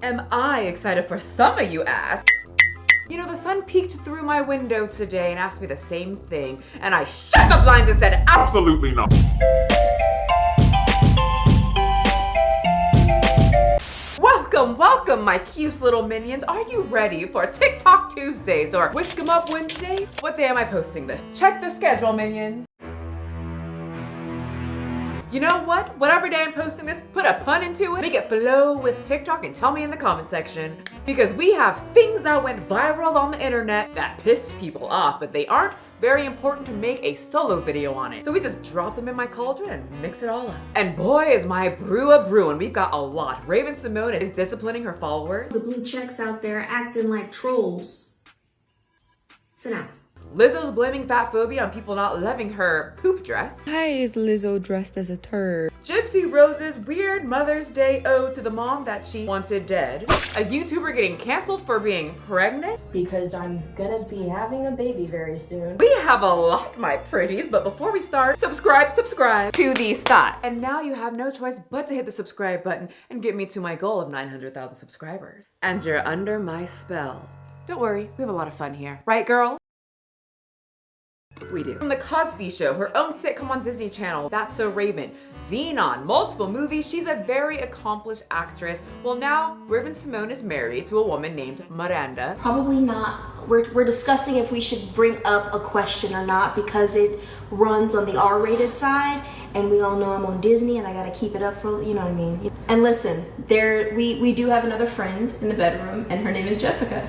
Am I excited for summer, you ask? You know, the sun peeked through my window today and asked me the same thing, and I shut the blinds and said, absolutely not. Welcome, my cute little minions. Are you ready for TikTok Tuesdays or Whisk 'em Up Wednesdays? What day am I posting this? Check the schedule, minions. You know what? Whatever day I'm posting this, put a pun into it, make it flow with TikTok, and tell me in the comment section. Because we have things that went viral on the internet that pissed people off, but they aren't very important to make a solo video on it. So we just drop them in my cauldron and mix it all up. And boy, is my brew a brewing. We've got a lot. Raven Symone is disciplining her followers. The blue checks out there acting like trolls. Sit down. Lizzo's blaming fat phobia on people not loving her poop dress. Why is Lizzo dressed as a turd? Gypsy Rose's weird Mother's Day ode to the mom that she wanted dead. A YouTuber getting canceled for being pregnant. Because I'm gonna be having a baby very soon. We have a lot, my pretties, but before we start, subscribe to these thoughts. And now you have no choice but to hit the subscribe button and get me to my goal of 900,000 subscribers. And you're under my spell. Don't worry, we have a lot of fun here. Right, girls? We do. From The Cosby Show, her own sitcom on Disney Channel, That's So Raven, Xenon, multiple movies, she's a very accomplished actress. Well, now, Raven Symone is married to a woman named Miranda. Probably not. We're discussing if we should bring up a question or not because it runs on the R-rated side, and we all know I'm on Disney and I gotta keep it up for, you know what I mean. And listen, we do have another friend in the bedroom, and her name is Jessica.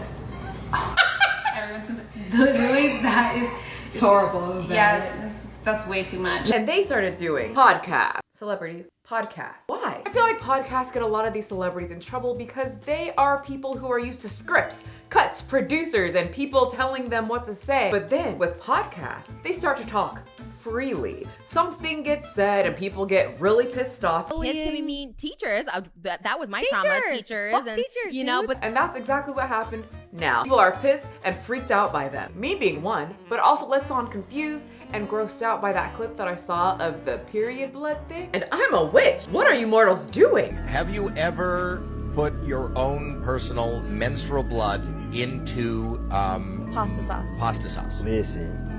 Really, that is... It's horrible. Yeah, that's way too much. And they started doing podcasts. Celebrities. Podcasts. Why? I feel like podcasts get a lot of these celebrities in trouble because they are people who are used to scripts, cuts, producers, and people telling them what to say. But then with podcasts, they start to talk freely. Something gets said and people get really pissed off. Kids can be mean. Teachers, that was my trauma. Teachers, Fuck and teachers, you know, dude. but And that's exactly what happened now. People are pissed and freaked out by them. Me being one, but also let's on confused and grossed out by that clip that I saw of the period blood thing. And I'm a witch. What are you mortals doing? Have you ever put your own personal menstrual blood into Pasta sauce. pasta sauce? Listen.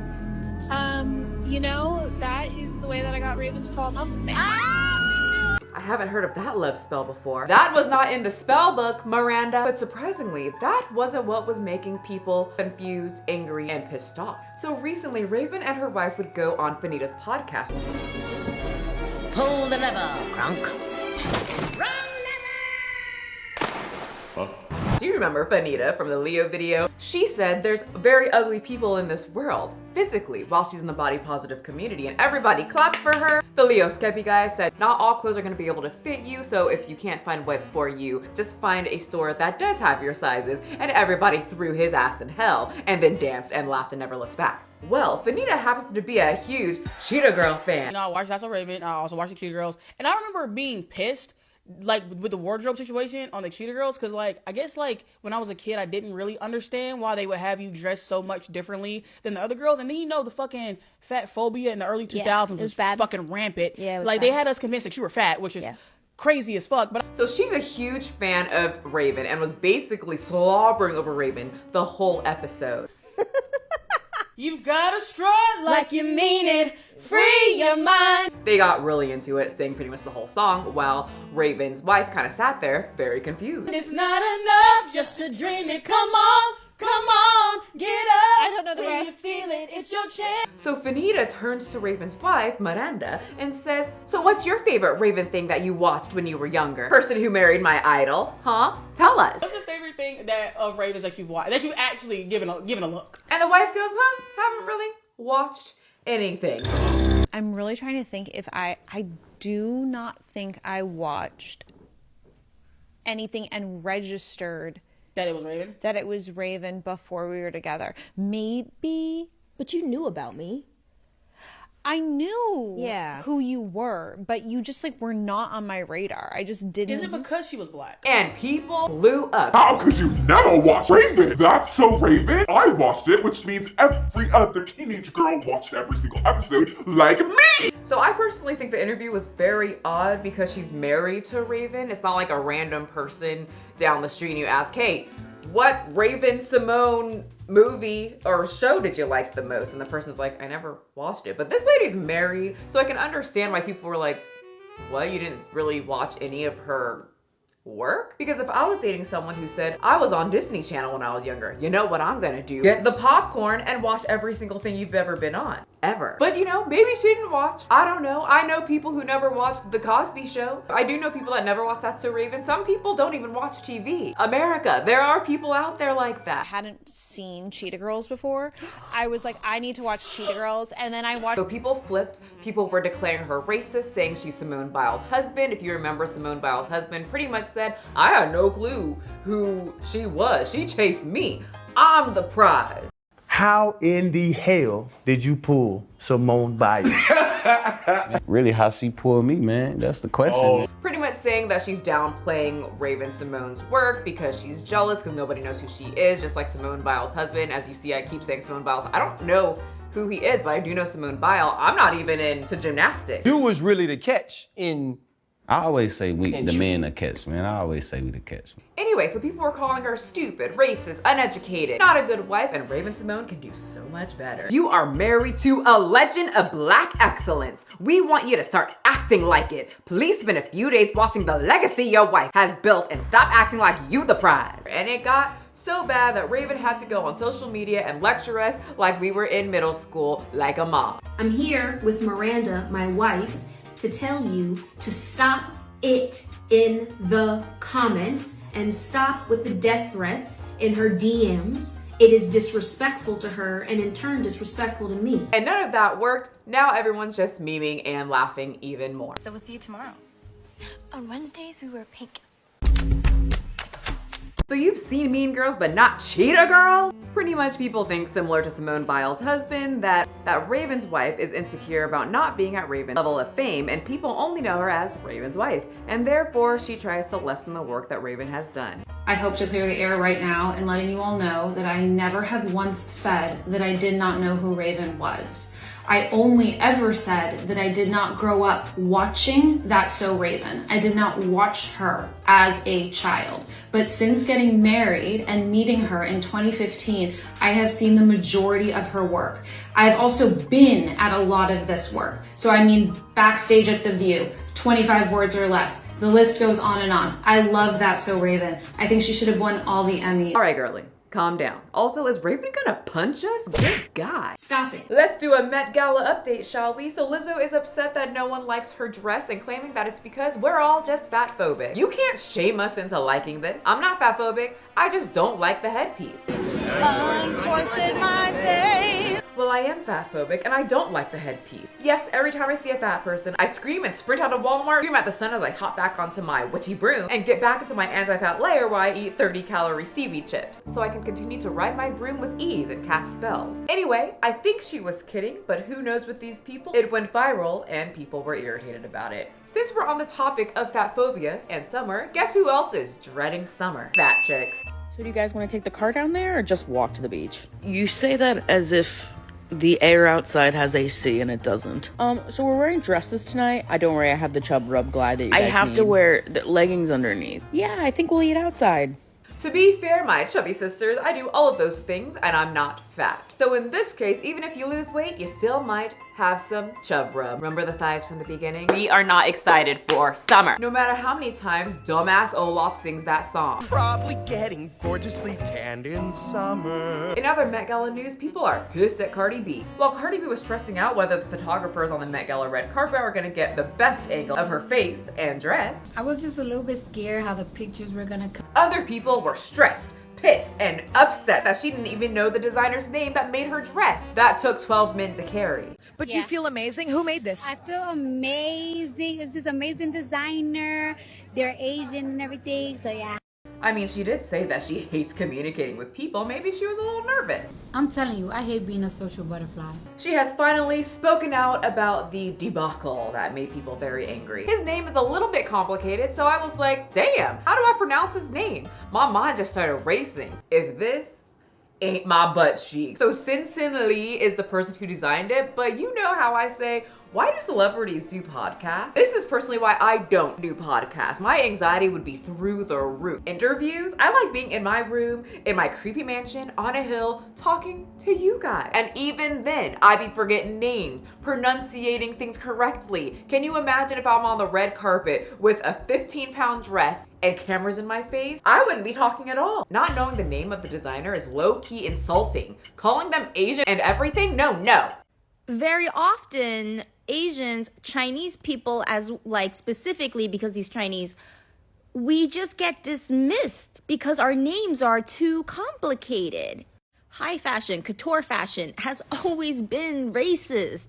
You know, that is the way that I got Raven to fall in love with me. I haven't heard of that love spell before. That was not in the spell book, Miranda. But surprisingly, that wasn't what was making people confused, angry, and pissed off. So recently, Raven and her wife would go on Fanita's podcast. Pull the lever, Kronk. Do you remember Fanita from the Leo video? She said there's very ugly people in this world, physically, while she's in the body positive community, and everybody claps for her. The Leo Skeppy guy said, not all clothes are gonna be able to fit you, so if you can't find what's for you, just find a store that does have your sizes, and everybody threw his ass in hell, and then danced and laughed and never looked back. Well, Fanita happens to be a huge Cheetah Girl fan. You know, I watched That's So Raven. I also watched the Cheetah Girls. And I remember being pissed, like, with the wardrobe situation on the Cheetah Girls. Because, like, I guess, like, when I was a kid, I didn't really understand why they would have you dress so much differently than the other girls. And then, you know, the fucking fat phobia in the early 2000s was bad. fucking rampant. Yeah, it was like, bad. they had us convinced that you were fat, which is crazy as fuck. But So she's a huge fan of Raven and was basically slobbering over Raven the whole episode. you've gotta strut like you mean it. Free your mind. They got really into it, sang pretty much the whole song, while Raven's wife kind of sat there, very confused. It's not enough just to dream it. Come on, get up. I don't know the when rest. you feel it, it's your chance. So Fanita turns to Raven's wife, Miranda, and says, so what's your favorite Raven thing that you watched when you were younger? Person who married my idol, huh? Tell us. What's your favorite thing that of Ravens that you've watched, that you've actually given a look? And the wife goes, haven't really watched anything. I'm really trying to think if I do not think I watched anything and registered That it was Raven? that it was Raven before we were together. Maybe. But you knew about me. I knew Yeah. who you were, but you just like were not on my radar. I just didn't. Is it because she was black? And people blew up. How could you never watch Raven? That's So Raven. I watched it, which means every other teenage girl watched every single episode like me. So I personally think the interview was very odd because she's married to Raven. It's not like a random person down the street and you ask, hey, what Raven Symone movie or show did you like the most? And the person's like, I never watched it. But this lady's married, so I can understand why people were like, what, you didn't really watch any of her work? Because if I was dating someone who said, I was on Disney Channel when I was younger, you know what I'm gonna do? Get the popcorn and watch every single thing you've ever been on. Ever. But you know, maybe she didn't watch. I don't know. I know people who never watched The Cosby Show. I do know people that never watched That's So Raven. Some people don't even watch TV. America, there are people out there like that. I hadn't seen Cheetah Girls before. I was like, I need to watch Cheetah Girls, and then I watched. So people flipped. People were declaring her racist, saying she's Simone Biles' husband. If you remember, Simone Biles' husband pretty much said, I had no clue who she was. She chased me. I'm the prize. How in the hell did you pull Symone Biles? Really, how she pulled me, man? That's the question. Man. Pretty much saying that she's downplaying Raven Symone's work because she's jealous because nobody knows who she is, just like Simone Biles' husband. As you see, I keep saying Simone Biles. I don't know who he is, but I do know Simone Biles. I'm not even into gymnastics. You was really the catch in... I always say we, the men, the catch, man. I always say we the catch. Anyway, so people were calling her stupid, racist, uneducated, not a good wife, and Raven Symone can do so much better. You are married to a legend of Black excellence. We want you to start acting like it. Please spend a few days watching the legacy your wife has built and stop acting like you the prize. And it got so bad that Raven had to go on social media and lecture us like we were in middle school, like a mom. I'm here with Miranda, my wife, to tell you to stop it in the comments and stop with the death threats in her DMs. It is disrespectful to her and in turn disrespectful to me. And none of that worked. Now everyone's just memeing and laughing even more. So we'll see you tomorrow. On Wednesdays, we wear pink. So you've seen Mean Girls, but not Cheetah Girls? Pretty much people think, similar to Simone Biles' husband, that Raven's wife is insecure about not being at Raven's level of fame, and people only know her as Raven's wife, and therefore she tries to lessen the work that Raven has done. I hope to clear the air right now and letting you all know that I never have once said that I did not know who Raven was. I only ever said that I did not grow up watching That's So Raven. I did not watch her as a child. But since getting married and meeting her in 2015, I have seen the majority of her work. I've also been at a lot of this work. So I mean, backstage at The View, 25 words or less. The list goes on and on. I love That's So Raven. I think she should have won all the Emmys. All right, girlie. Calm down. Also, is Raven gonna punch us? Good God. Stop it. Let's do a Met Gala update, shall we? So Lizzo is upset that no one likes her dress and claiming that it's because we're all just fat phobic. You can't shame us into liking this. I'm not fat phobic. I just don't like the headpiece. Well, I am fat phobic and I don't like the headpiece. Yes, every time I see a fat person, I scream and sprint out of Walmart, scream at the sun as I hop back onto my witchy broom and get back into my anti-fat layer where I eat 30-calorie seaweed chips so I can continue to ride my broom with ease and cast spells. Anyway, I think she was kidding, but who knows with these people? It went viral and people were irritated about it. Since we're on the topic of fat phobia and summer, guess who else is dreading summer? Fat chicks. So do you guys want to take the car down there or just walk to the beach? You say that as if the air outside has AC and it doesn't. So we're wearing dresses tonight. Don't worry, I have the Chub Rub Glide that you guys need. I have to wear the leggings underneath. Yeah, I think we'll eat outside. To be fair, my chubby sisters, I do all of those things and I'm not fat. So in this case, even if you lose weight, you still might have some chub rub. Remember the thighs from the beginning? We are not excited for summer. No matter how many times dumbass Olaf sings that song. Probably getting gorgeously tanned in summer. In other Met Gala news, people are pissed at Cardi B. While Cardi B was stressing out whether the photographers on the Met Gala red carpet are gonna get the best angle of her face and dress, I was just a little bit scared how the pictures were gonna come. Other people were stressed, pissed, and upset that she didn't even know the designer's name that made her dress. That took 12 men to carry. But you feel amazing? Who made this? I feel amazing. It's this amazing designer. They're Asian and everything, so yeah. I mean, she did say that she hates communicating with people. Maybe she was a little nervous. I'm telling you, I hate being a social butterfly. She has finally spoken out about the debacle that made people very angry. His name is a little bit complicated, so I was like, damn, how do I pronounce his name? My mind just started racing. If this ain't my butt cheek. So Symone Lee is the person who designed it, but you know how I say, Why do celebrities do podcasts? This is personally why I don't do podcasts. My anxiety would be through the roof. Interviews, I like being in my room, in my creepy mansion, on a hill, talking to you guys. And even then, I'd be forgetting names, pronunciating things correctly. Can you imagine if I'm on the red carpet with a 15-pound dress and cameras in my face? I wouldn't be talking at all. Not knowing the name of the designer is low-key insulting. Calling them Asian and everything? No. Very often, Asians, Chinese people, as like specifically because he's Chinese, we just get dismissed because our names are too complicated. High fashion, couture fashion has always been racist.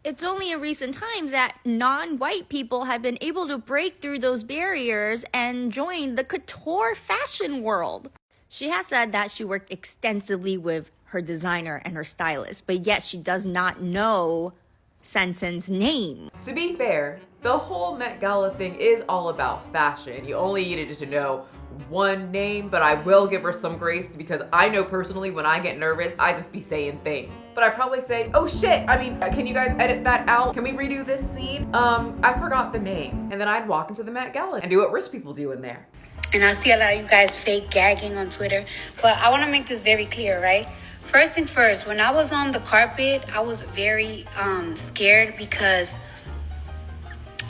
It's only in recent times that non-white people have been able to break through those barriers and join the couture fashion world. She has said that she worked extensively with her designer and her stylist, but yet she does not know Sensen's name. To be fair, the whole Met Gala thing is all about fashion. You only needed to know one name, but I will give her some grace because I know personally when I get nervous, I just be saying things. But I probably say, oh shit, can you guys edit that out? Can we redo this scene? I forgot the name. And then I'd walk into the Met Gala and do what rich people do in there. And I see a lot of you guys fake gagging on Twitter, but I want to make this very clear, right? First thing first, when I was on the carpet, I was very scared because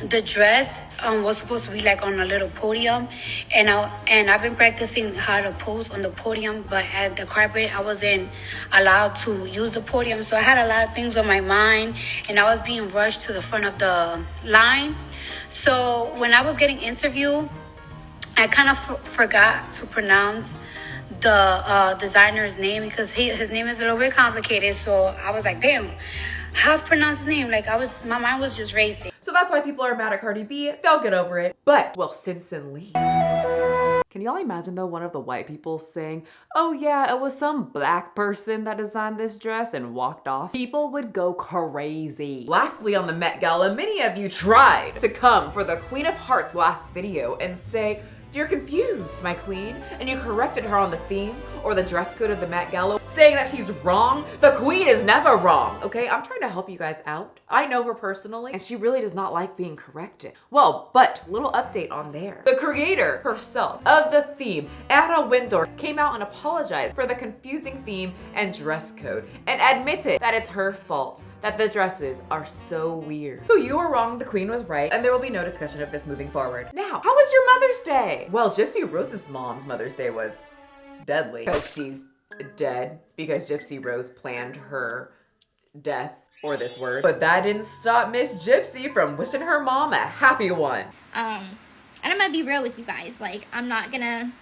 the dress was supposed to be like on a little podium, and I've been practicing how to pose on the podium, but at the carpet I wasn't allowed to use the podium, so I had a lot of things on my mind, and I was being rushed to the front of the line. So when I was getting interviewed, I kind of forgot to pronounce the designer's name because his name is a little bit complicated. So I was like, damn, how to pronounce his name? Like my mind was just racing. So that's why people are mad at Cardi B. They'll get over it. But will Simpson leave? Can y'all imagine though one of the white people saying, oh yeah, it was some black person that designed this dress and walked off? People would go crazy. Lastly, on the Met Gala, many of you tried to come for the Queen of Hearts last video and say, you're confused, my queen, and you corrected her on the theme or the dress code of the Met Gala, saying that she's wrong. The queen is never wrong, okay? I'm trying to help you guys out. I know her personally, and she really does not like being corrected. Well, but little update on there. The creator herself of the theme, Anna Wintour, came out and apologized for the confusing theme and dress code and admitted that it's her fault that the dresses are so weird. So you were wrong, the queen was right, and there will be no discussion of this moving forward. Now, how was your Mother's Day? Well, Gypsy Rose's mom's Mother's Day was deadly because she's dead because Gypsy Rose planned her death, or this word. But that didn't stop Miss Gypsy from wishing her mom a happy one. And I'm gonna be real with you guys. Like, I'm not gonna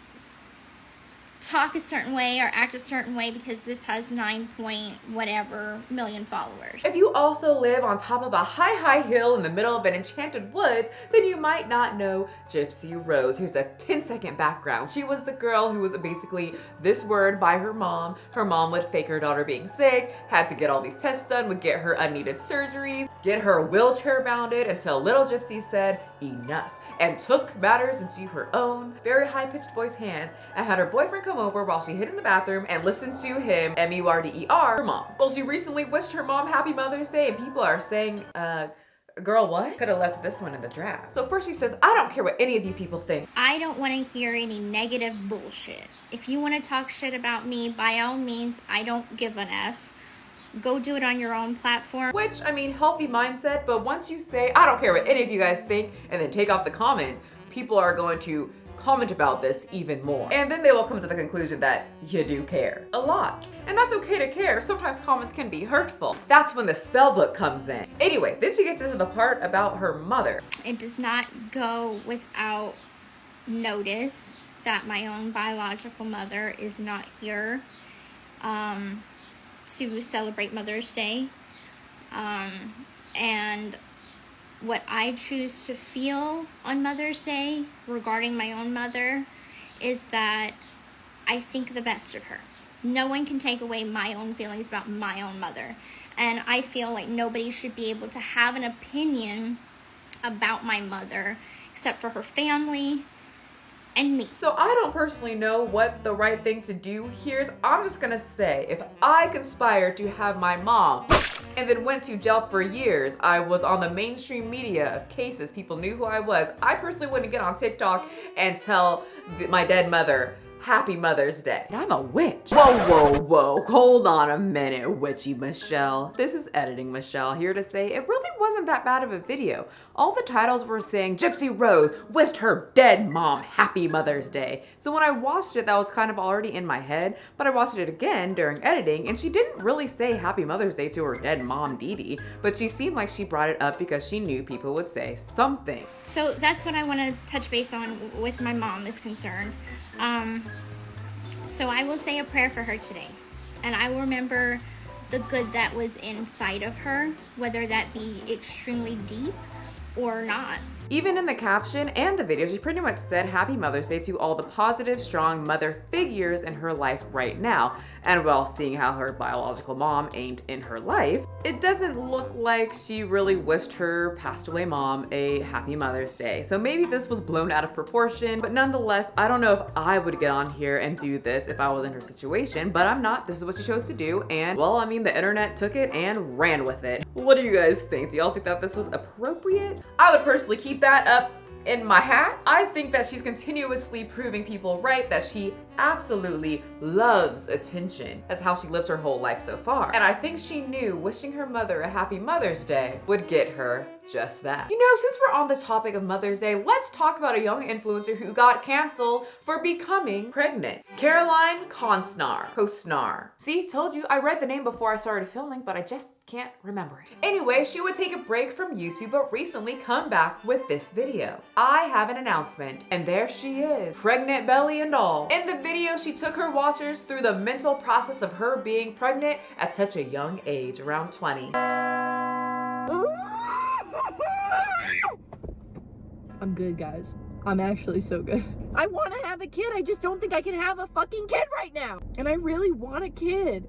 talk a certain way or act a certain way because this has 9 point whatever million followers. If you also live on top of a high hill in the middle of an enchanted woods, then you might not know Gypsy Rose. Here's a 10-second background. She was the girl who was basically this word by her mom. Her mom would fake her daughter being sick, had to get all these tests done, would get her unneeded surgeries, get her wheelchair bounded until little Gypsy said enough and took matters into her own very high-pitched voice hands and had her boyfriend come over while she hid in the bathroom and listened to him, M-U-R-D-E-R, her mom. Well, she recently wished her mom happy Mother's Day and people are saying, girl, what? Could have left this one in the draft. So first she says, I don't care what any of you people think. I don't want to hear any negative bullshit. If you want to talk shit about me, by all means, I don't give an F. Go do it on your own platform. Which, I mean, healthy mindset, but once you say, I don't care what any of you guys think, and then take off the comments, people are going to comment about this even more. And then they will come to the conclusion that you do care a lot. And that's okay to care. Sometimes comments can be hurtful. That's when the spell book comes in. Anyway, then she gets into the part about her mother. It does not go without notice that my own biological mother is not here to celebrate Mother's Day. And what I choose to feel on Mother's Day regarding my own mother is that I think the best of her. No one can take away my own feelings about my own mother. And I feel like nobody should be able to have an opinion about my mother except for her family and me. So I don't personally know what the right thing to do here is. I'm just gonna say, if I conspire to have my mom and then went to jail for years. I was on the mainstream media of cases. People knew who I was. I personally wouldn't get on TikTok and tell my dead mother, Happy Mother's Day. I'm a witch. Whoa, whoa, whoa. Hold on a minute, Witchy Michelle. This is editing Michelle here to say it really wasn't that bad of a video. All the titles were saying Gypsy Rose wished her dead mom Happy Mother's Day. So when I watched it, that was kind of already in my head, but I watched it again during editing and she didn't really say Happy Mother's Day to her dead mom Dee Dee, but she seemed like she brought it up because she knew people would say something. So that's what I want to touch base on with my mom is concerned. So I will say a prayer for her today, and I will remember the good that was inside of her, whether that be extremely deep or not. Even in the caption and the video, she pretty much said Happy Mother's Day to all the positive, strong mother figures in her life right now. And while seeing how her biological mom ain't in her life, it doesn't look like she really wished her passed away mom a Happy Mother's Day. So maybe this was blown out of proportion, but nonetheless, I don't know if I would get on here and do this if I was in her situation, but I'm not. This is what she chose to do. And well, I mean, the internet took it and ran with it. What do you guys think? Do y'all think that this was appropriate? I would personally keep that up in my hat. I think that she's continuously proving people right, that she absolutely loves attention. That's how she lived her whole life so far. And I think she knew wishing her mother a Happy Mother's Day would get her just that. You know, since we're on the topic of Mother's Day, let's talk about a young influencer who got canceled for becoming pregnant. Caroline Kostnar. See, told you, I read the name before I started filming, but I just can't remember it. Anyway, she would take a break from YouTube, but recently come back with this video. I have an announcement, and there she is, pregnant belly and all. In the video, she took her watchers through the mental process of her being pregnant at such a young age, around 20. I'm good, guys. I'm actually so good. I want to have a kid. I just don't think I can have a fucking kid right now. And I really want a kid.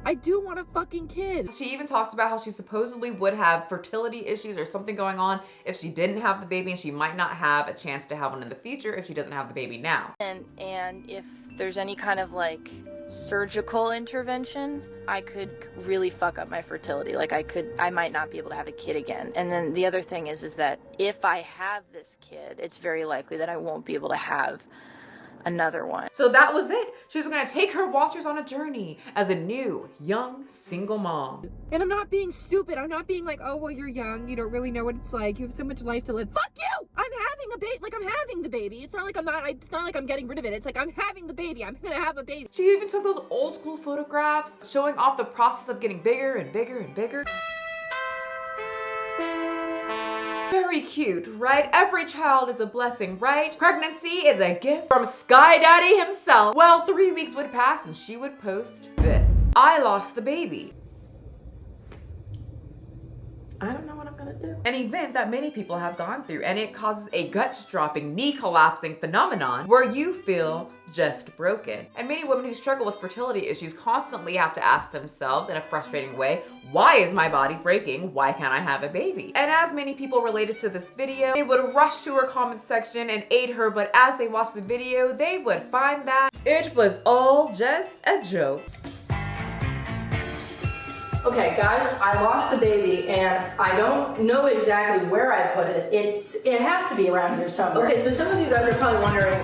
I do want a fucking kid. She even talked about how she supposedly would have fertility issues or something going on if she didn't have the baby, and she might not have a chance to have one in the future if she doesn't have the baby now. And if there's any kind of like surgical intervention, I could really fuck up my fertility. Like I might not be able to have a kid again. And then the other thing is that if I have this kid, it's very likely that I won't be able to have another one. So that was it. She's gonna take her watchers on a journey as a new, young, single mom. And I'm not being stupid. I'm not being like, oh, well, you're young. You don't really know what it's like. You have so much life to live. Fuck you! I'm having a baby. Like, I'm having the baby. It's not like it's not like I'm getting rid of it. It's like, I'm having the baby. I'm gonna have a baby. She even took those old school photographs showing off the process of getting bigger and bigger and bigger. Very cute, right? Every child is a blessing, right? Pregnancy is a gift from Sky Daddy himself. Well, 3 weeks would pass and she would post this. I lost the baby. I don't know what I'm gonna do. An event that many people have gone through, and it causes a gut-dropping, knee-collapsing phenomenon where you feel just broken. And many women who struggle with fertility issues constantly have to ask themselves in a frustrating way, why is my body breaking? Why can't I have a baby? And as many people related to this video, they would rush to her comment section and aid her, but as they watched the video, they would find that it was all just a joke. Okay, guys, I lost a baby and I don't know exactly where I put it. It has to be around here somewhere. Okay, so some of you guys are probably wondering,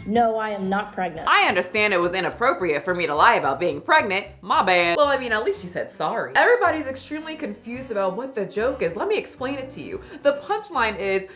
no, I am not pregnant. I understand it was inappropriate for me to lie about being pregnant. My bad. Well, I mean, at least she said sorry. Everybody's extremely confused about what the joke is. Let me explain it to you. The punchline is,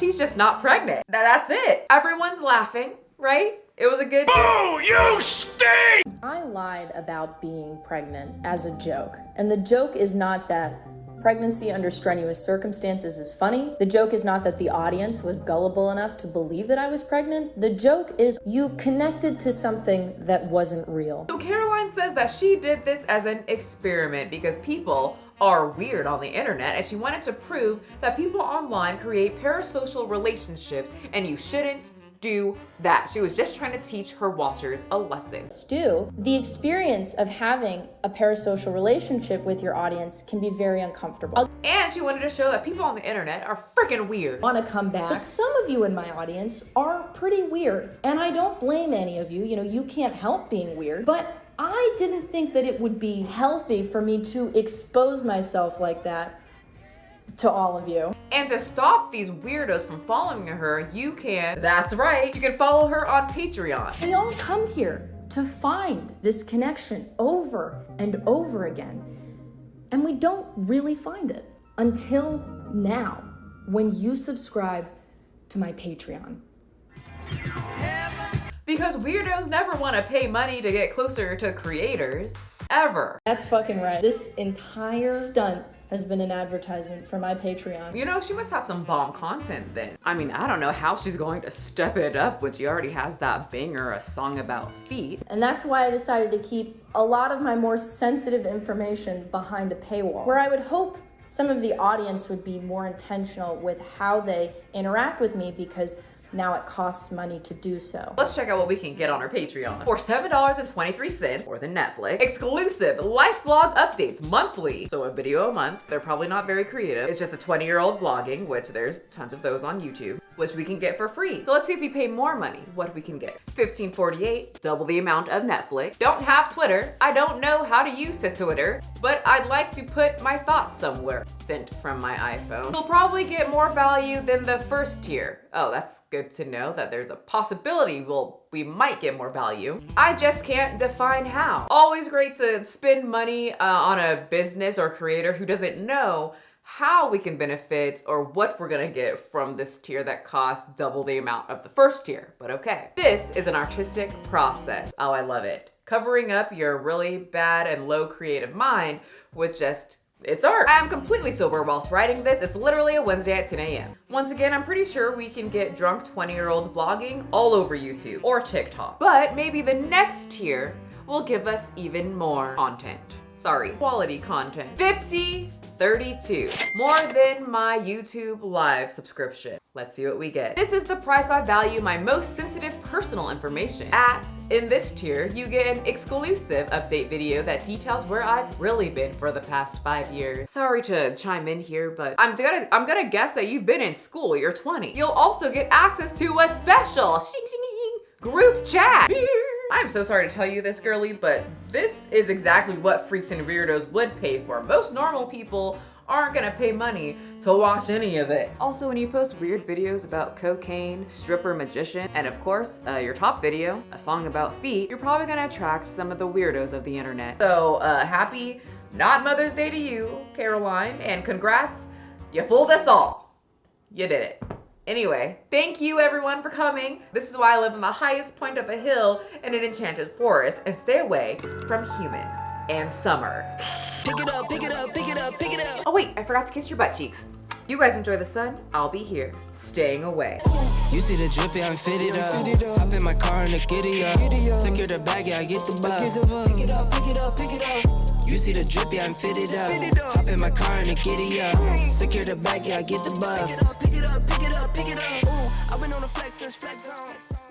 she's just not pregnant. That's it. Everyone's laughing, right? It was a good— Oh, you stink! I lied about being pregnant as a joke. And the joke is not that pregnancy under strenuous circumstances is funny. The joke is not that the audience was gullible enough to believe that I was pregnant. The joke is you connected to something that wasn't real. So Caroline says that she did this as an experiment because people are weird on the internet, and she wanted to prove that people online create parasocial relationships and you shouldn't do that. She was just trying to teach her watchers a lesson. Stu, the experience of having a parasocial relationship with your audience can be very uncomfortable. And she wanted to show that people on the internet are freaking weird. Want to come back. But some of you in my audience are pretty weird. And I don't blame any of you. You know, you can't help being weird. But I didn't think that it would be healthy for me to expose myself like that to all of you. And to stop these weirdos from following her, you can, that's right, you can follow her on Patreon. We all come here to find this connection over and over again. And we don't really find it until now, when you subscribe to my Patreon. Because weirdos never want to pay money to get closer to creators, ever. That's fucking right. This entire stunt has been an advertisement for my Patreon. You know, she must have some bomb content then. I mean, I don't know how she's going to step it up when she already has that banger, a song about feet. And that's why I decided to keep a lot of my more sensitive information behind a paywall, where I would hope some of the audience would be more intentional with how they interact with me, because now it costs money to do so. Let's check out what we can get on our Patreon. For $7.23, more than Netflix, exclusive life vlog updates monthly. So a video a month. They're probably not very creative. It's just a 20-year-old vlogging, which there's tons of those on YouTube, which we can get for free. So let's see if we pay more money, what we can get. $15.48, double the amount of Netflix. Don't have Twitter. I don't know how to use the Twitter, but I'd like to put my thoughts somewhere. Sent from my iPhone. You'll probably get more value than the first tier. Oh, that's good to know that there's a possibility we might get more value. I just can't define how. Always great to spend money on a business or creator who doesn't know how we can benefit or what we're gonna get from this tier that costs double the amount of the first tier, but okay. This is an artistic process. Oh, I love it. Covering up your really bad and low creative mind with just it's art. I'm completely sober whilst writing this. It's literally a Wednesday at 10 a.m. Once again, I'm pretty sure we can get drunk 20-year-olds vlogging all over YouTube or TikTok. But maybe the next tier will give us even more content. Sorry, quality content. 50.32, more than my YouTube live subscription. Let's see what we get. This is the price I value my most sensitive personal information at. In this tier, you get an exclusive update video that details where I've really been for the past 5 years. Sorry to chime in here, but I'm gonna guess that you've been in school, you're 20. You'll also get access to a special group chat. I'm so sorry to tell you this, girly, but this is exactly what freaks and weirdos would pay for. Most normal people aren't gonna pay money to watch any of this. Also, when you post weird videos about cocaine, stripper, magician, and of course, your top video, a song about feet, you're probably gonna attract some of the weirdos of the internet. So, happy not Mother's Day to you, Caroline, and congrats, you fooled us all. You did it. Anyway, thank you everyone for coming. This is why I live in the highest point of a hill in an enchanted forest and stay away from humans and summer. Pick it up, pick it up, pick it up, pick it up. Oh wait, I forgot to kiss your butt cheeks. You guys enjoy the sun. I'll be here, staying away. You see the drippy, I'm fitted up. Hop in my car and the giddy up. Secure the bag, yeah, I get the bus. Pick it up, pick it up, pick it up. You see the drippy, I'm fitted up. Hop in my car and the giddy up. Secure the bag, yeah, I get the bus. Pick it up, pick it up, pick it up, pick it up. I've been on the flex since flex zone.